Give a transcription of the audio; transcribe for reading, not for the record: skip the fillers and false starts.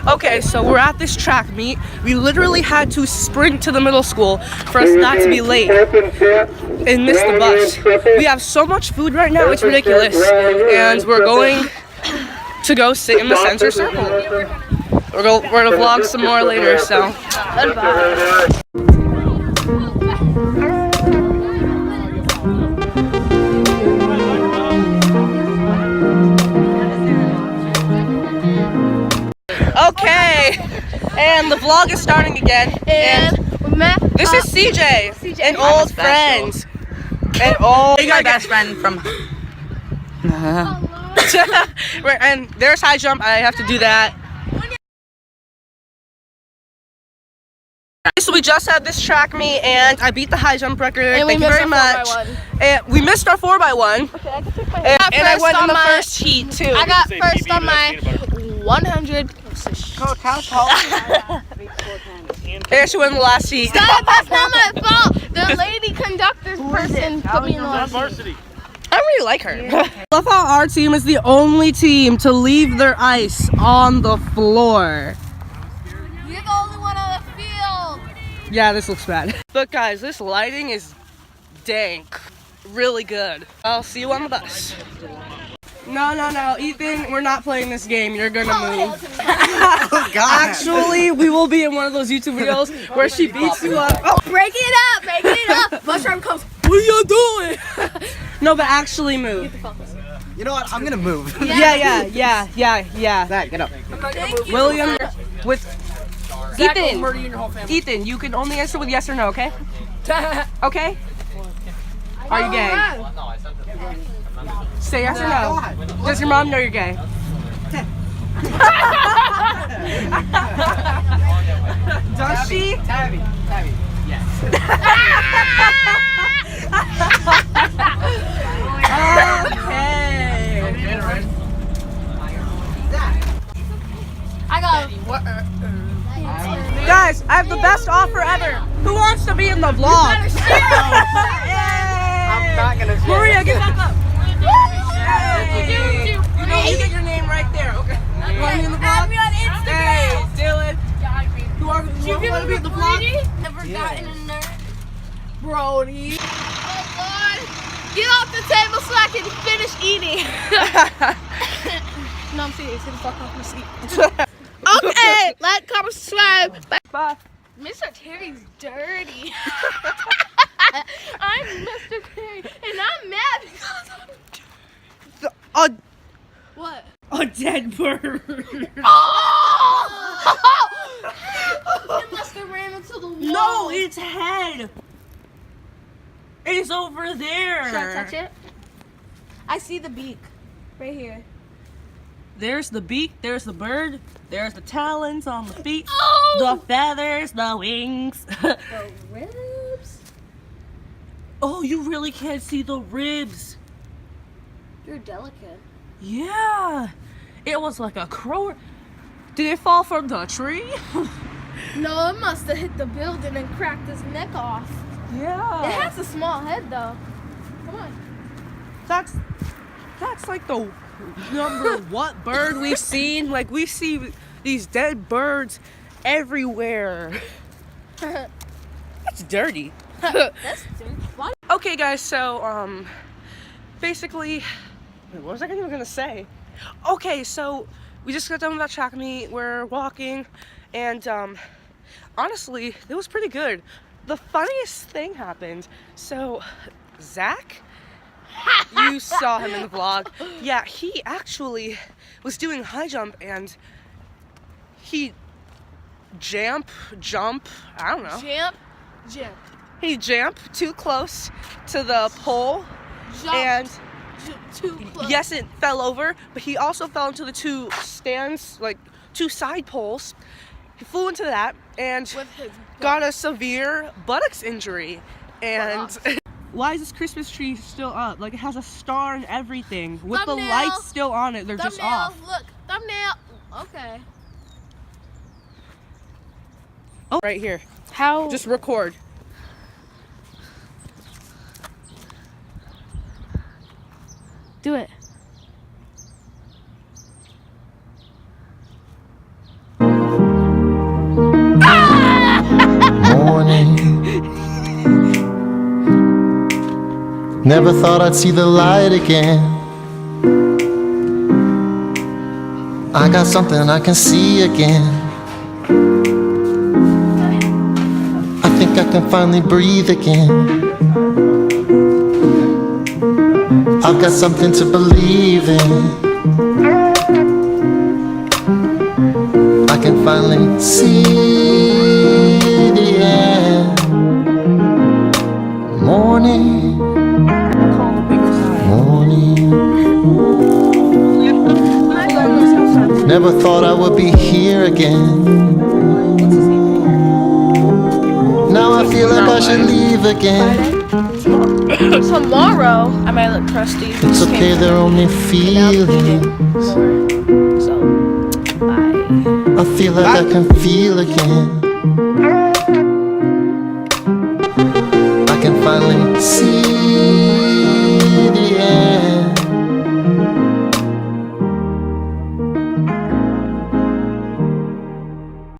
Okay, so we're at this track meet. We literally had to sprint to the middle school for us not to be late and miss the bus. We have so much food right now, it's ridiculous. And we're going to go sit in the center circle. We're gonna vlog some more later, so goodbye. Okay, and the vlog is starting again. And we met. This is CJ, an old friend. An old my best friend from. And there's high jump. I have to do that. So we just had this track meet, and I beat the high jump record. And Thank you very much. And we missed our 4x1. Okay, I can take my. And I went in the first heat too. I got first on my 100. And she won the last heat. Stop, that's not my fault. The lady conductor's person put me in the last heat. I really like her. I love how our team is the only team to leave their ice on the floor. You're the only one on the field. Yeah, this looks bad. But guys, this lighting is dank. Really good. I'll see you on the bus. No, Ethan, we're not playing this game. You're gonna move. Oh, God. Actually, we will be in one of those YouTube videos where she beats you up. Oh, Break it up. Bus driver comes. what are you doing? No, but actually move. You know what? I'm gonna move. Yeah. Zach, get up. William, with Ethan, you can only answer with yes or no, okay? Okay? Are you gay? Say yes or no. Does your mom know you're gay? Does she? Tabby, yes. Okay. I got. Guys, I have the best offer ever. Who wants to be in the vlog? I'm not gonna share. Maria, get back up. You get your name right there. Okay. You want me in the vlog? Add me on Instagram. Hey, Dylan. You want to be in the vlog? Never gotten a nerd. Brody. Oh God. Get off the table so I can finish eating. No, I'm serious. Get the fuck off my seat. Okay, like, comment, subscribe. Bye. Mr. Terry's dirty. I'm Mr. Terry, and I'm mad because I'm what? A dead bird. Oh! It must have ran into the wall. No, its head. It's over there. Should I touch it? I see the beak right here. There's the beak, there's the bird, there's the talons on the feet, Oh! the feathers, the wings. The ribs. Oh, you really can't see the ribs. You're delicate. Yeah. It was like a crow. Did it fall from the tree? No, it must have hit the building and cracked his neck off. Yeah. It has a small head though. Come on. That's like the number what bird we've seen. Like we see these dead birds everywhere. That's dirty. That's dirty. Why? Okay guys, so basically what was I even gonna say? Okay, so we just got done with that track meet. We're walking and honestly it was pretty good. The funniest thing happened. So Zach, you saw him in the vlog. Yeah, he actually was doing high jump and he jump, I don't know. Jump. He jumped too close to the pole Jump. and Too close. yes, it fell over, but he also fell into the two stands, like two side poles. He flew into that and With his got a severe buttocks injury. And why is this Christmas tree still up? Like it has a star and everything with Thumbnail. the lights still on it. They're just off. Look, thumbnail. Okay. Oh, right here. How? Just record. Do it. Morning. Never thought I'd see the light again. I got something I can see again. I think I can finally breathe again. I've got something to believe in. I can finally see the end. Morning, morning. Never thought I would be here again. Now I feel like I should leave again. Tomorrow, I might look crusty. It's okay, they're only feelings. So, bye. I feel like I can feel again. I can finally see